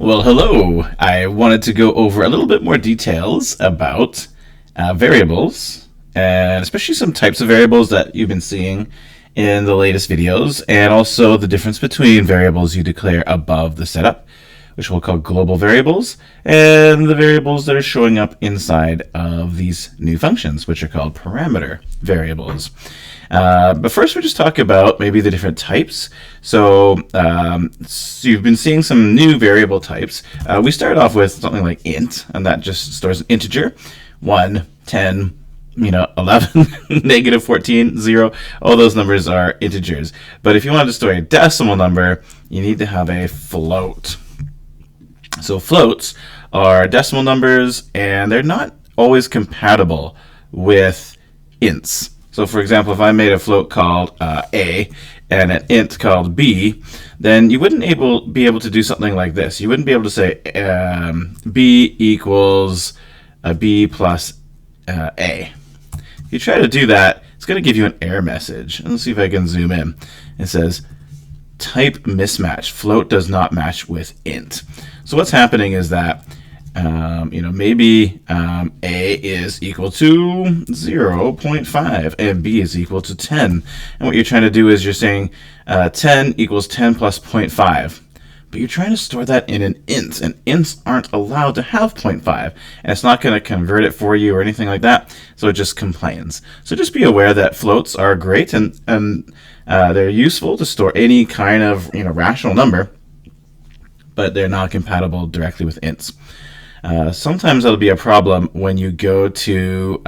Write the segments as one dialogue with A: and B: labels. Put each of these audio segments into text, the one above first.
A: Well, hello. I wanted to go over a little bit more details about variables, and especially some types of variables that you've been seeing in the latest videos, and also the difference between variables you declare above the setup, which we'll call global variables, and the variables that are showing up inside of these new functions, which are called parameter variables. But first, we'll just talk about maybe the different types. So you've been seeing some new variable types. We started off with something like int, and that just stores an integer, 1, 10, 11, negative 14, 0. All those numbers are integers. But if you want to store a decimal number, you need to have a float. So floats are decimal numbers, and they're not always compatible with ints. So for example, if I made a float called a and an int called b, then you wouldn't be able to do something like this. You wouldn't be able to say b equals b plus a. If you try to do that, it's going to give you an error message. Let's see if I can zoom in. It says type mismatch. Float does not match with int. So what's happening is that maybe a is equal to 0.5 and b is equal to 10. And what you're trying to do is you're saying 10 equals 10 plus 0.5. But you're trying to store that in an int, and ints aren't allowed to have 0.5, and it's not going to convert it for you or anything like that, so it just complains. So just be aware that floats are great, and they're useful to store any kind of rational number, but they're not compatible directly with ints. Sometimes that'll be a problem when you go to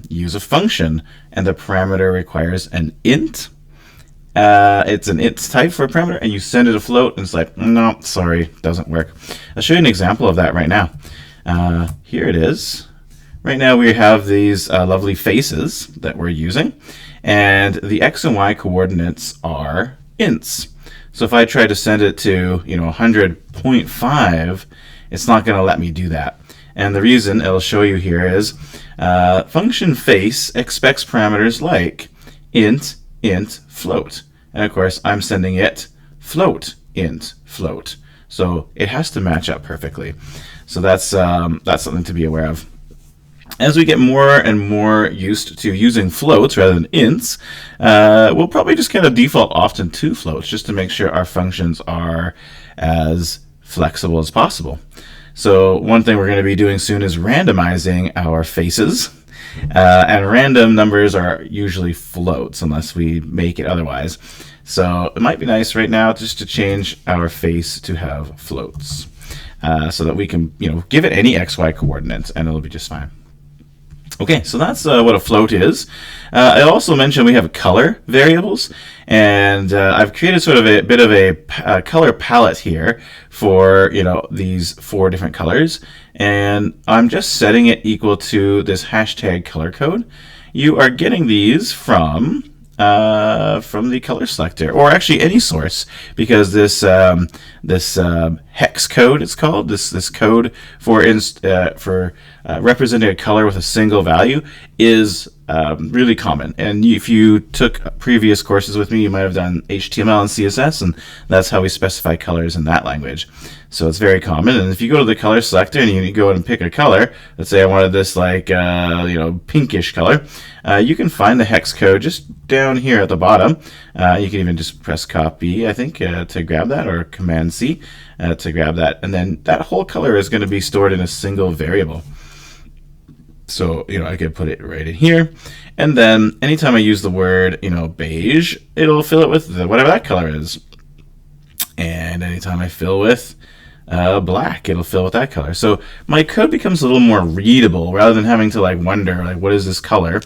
A: use a function and the parameter requires an int. It's an int type for a parameter, and you send it a float, and it's like, no, sorry, doesn't work. I'll show you an example of that right now. Here it is. Right now we have these lovely faces that we're using, and the x and y coordinates are ints. So if I try to send it to 100.5, it's not going to let me do that. And the reason it'll show you here is function face expects parameters like int, float. And of course, I'm sending it float, int, float. So it has to match up perfectly. So that's something to be aware of. As we get more and more used to using floats rather than ints, we'll probably just kind of default often to floats just to make sure our functions are as flexible as possible. So one thing we're going to be doing soon is randomizing our faces. And random numbers are usually floats unless we make it otherwise. So it might be nice right now just to change our face to have floats so that we can give it any XY coordinates and it'll be just fine. Okay, so that's what a float is. I also mentioned we have color variables, and I've created sort of a bit of a color palette here for these 4 different colors, and I'm just setting it equal to this hashtag color code. You are getting these from the color selector, or actually any source, because this hex code, it's called, this code for representing a color with a single value is really common. And if you took previous courses with me, you might have done HTML and CSS, and that's how we specify colors in that language. So it's very common. And if you go to the color selector and you go and pick a color, let's say I wanted this like pinkish color, you can find the hex code just down here at the bottom. You can even just press copy, I think, to grab that, or Command C to grab that, and then that whole color is going to be stored in a single variable. So I could put it right in here, and then anytime I use the word beige, it'll fill it with whatever that color is, and anytime I fill with black, it'll fill with that color. So my code becomes a little more readable rather than having to wonder what is this color.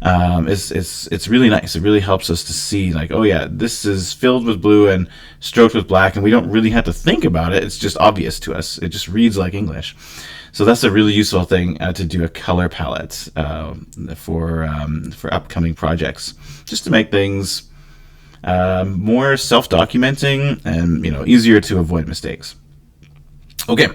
A: It's really nice. It really helps us to see oh yeah, this is filled with blue and stroked with black, and we don't really have to think about it. It's just obvious to us. It just reads like English. So that's a really useful thing to do a color palette for upcoming projects, just to make things more self-documenting and easier to avoid mistakes. Okay,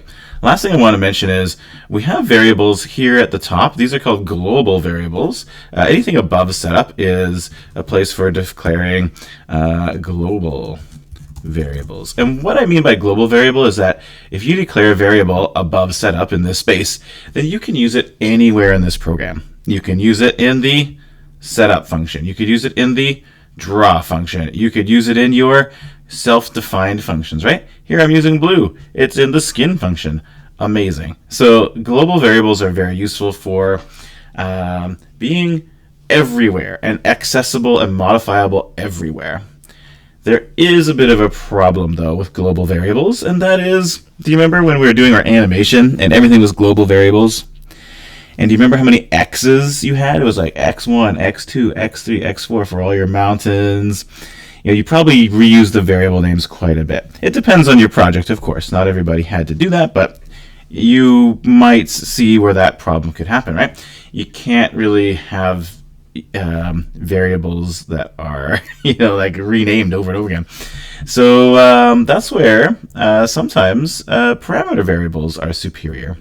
A: last thing I want to mention is we have variables here at the top. These are called global variables. Anything above setup is a place for declaring global variables. And what I mean by global variable is that if you declare a variable above setup in this space, then you can use it anywhere in this program. You can use it in the setup function. You could use it in the draw function. You could use it in your self-defined functions, right? Here I'm using blue. It's in the skin function. Amazing. So global variables are very useful for being everywhere and accessible and modifiable everywhere. There is a bit of a problem, though, with global variables, and that is, do you remember when we were doing our animation and everything was global variables? And do you remember how many X's you had? It was like X1, X2, X3, X4 for all your mountains. You know, you probably reuse the variable names quite a bit. It depends on your project, of course. Not everybody had to do that, but you might see where that problem could happen, right? You can't really have variables that are like renamed over and over again. So that's where sometimes parameter variables are superior.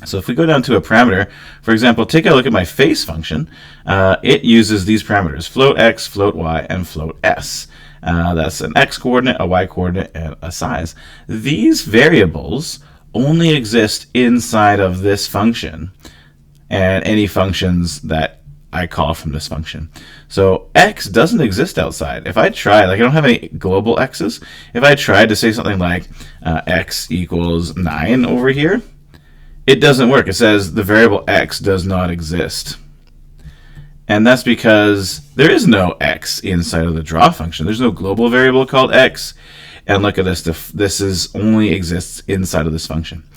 A: So if we go down to a parameter, for example, take a look at my face function. It uses these parameters: float x, float y, and float s. That's an x coordinate, a y coordinate, and a size. These variables only exist inside of this function and any functions that I call from this function. So x doesn't exist outside. If I try, I don't have any global x's. If I tried to say something like x equals 9 over here, it doesn't work. It says the variable x does not exist. And that's because there is no x inside of the draw function. There's no global variable called x. And look at this. This only exists inside of this function.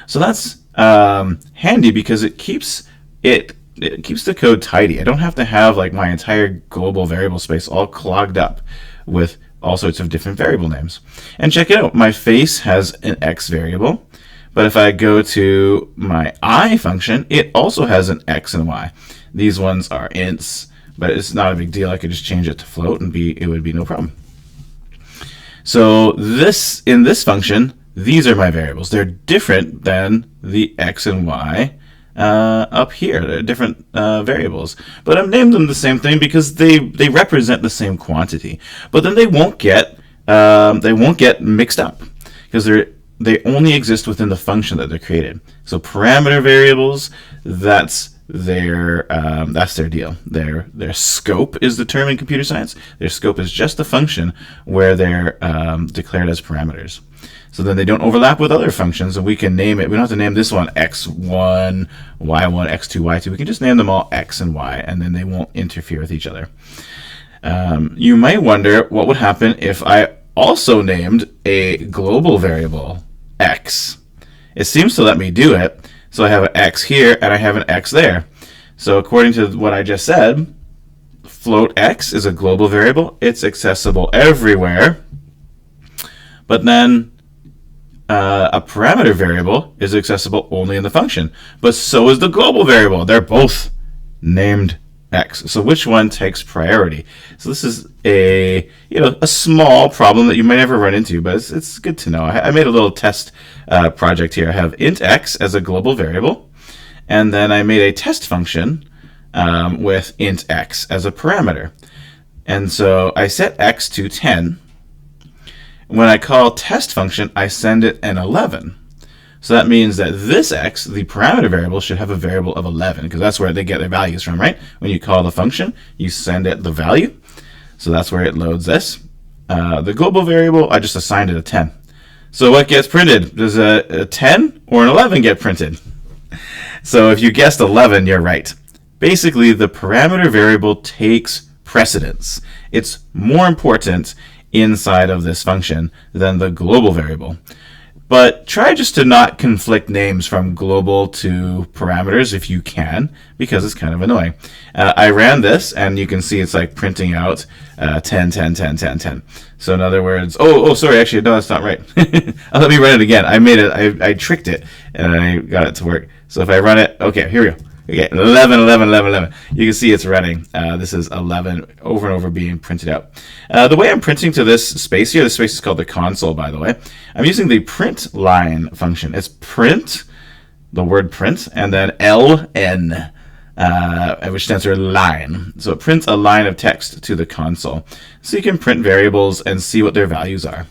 A: So that's handy because it keeps the code tidy. I don't have to have my entire global variable space all clogged up with all sorts of different variable names. And check it out. My face has an x variable, but if I go to my I function, it also has an x and y. These ones are ints, but it's not a big deal. I could just change it to float and it would be no problem. So in this function, these are my variables. They're different than the x and y up here. They're different variables, but I've named them the same thing because they represent the same quantity. But then they won't get mixed up because they only exist within the function that they're created. So parameter variables, that's their deal. Their scope is the term in computer science. Their scope is just the function where they're declared as parameters. So then they don't overlap with other functions, and we can name it. We don't have to name this one x1, y1, x2, y2. We can just name them all x and y, and then they won't interfere with each other. You might wonder what would happen if I also named a global variable x. It seems to let me do it. So I have an x here, and I have an x there. So according to what I just said, float x is a global variable. It's accessible everywhere. But then a parameter variable is accessible only in the function. But so is the global variable. They're both named x. So which one takes priority? So this is a small problem that you might never run into, but it's good to know. I made a little test project here. I have int x as a global variable, and then I made a test function with int x as a parameter. And so I set x to 10. When I call test function, I send it an 11. So that means that this x, the parameter variable, should have a variable of 11, because that's where they get their values from, right? When you call the function, you send it the value. So that's where it loads this. The global variable, I just assigned it a 10. So what gets printed? Does a 10 or an 11 get printed? So if you guessed 11, you're right. Basically, the parameter variable takes precedence. It's more important inside of this function than the global variable. But try just to not conflict names from global to parameters if you can, because it's kind of annoying. I ran this, and you can see it's printing out 10, 10, 10, 10, 10. So in other words, sorry, actually, no, that's not right. Let me run it again. I made it, I tricked it, and I got it to work. So if I run it, okay, here we go. Okay, 11, 11, 11, 11. You can see it's running. This is 11 over and over being printed out. The way I'm printing to this space here, this space is called the console, by the way. I'm using the print line function. It's print, the word print, and then ln. which stands for line. So it prints a line of text to the console. So you can print variables and see what their values are.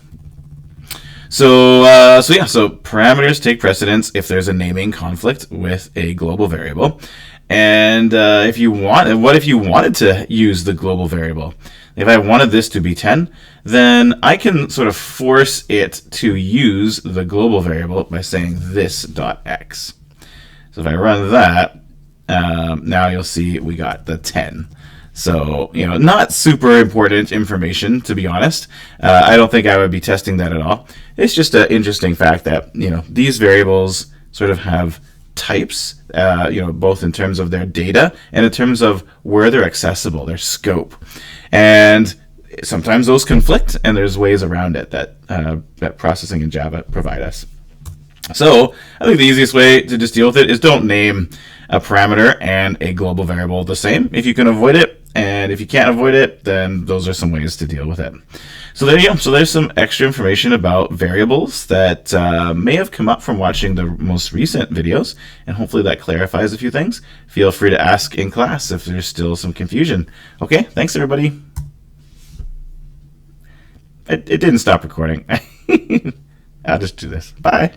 A: So parameters take precedence if there's a naming conflict with a global variable. And what if you wanted to use the global variable? If I wanted this to be 10, then I can sort of force it to use the global variable by saying this.x. So if I run that, now you'll see we got the 10. So, not super important information, to be honest. I don't think I would be testing that at all. It's just an interesting fact that, these variables sort of have types, both in terms of their data and in terms of where they're accessible, their scope. And sometimes those conflict, and there's ways around it that processing in Java provide us. So I think the easiest way to just deal with it is don't name a parameter and a global variable the same if you can avoid it. And if you can't avoid it, then those are some ways to deal with it. So there you go. So there's some extra information about variables that may have come up from watching the most recent videos, and hopefully that clarifies a few things. Feel free to ask in class if there's still some confusion. Okay, thanks everybody. It didn't stop recording. I'll just do this. Bye.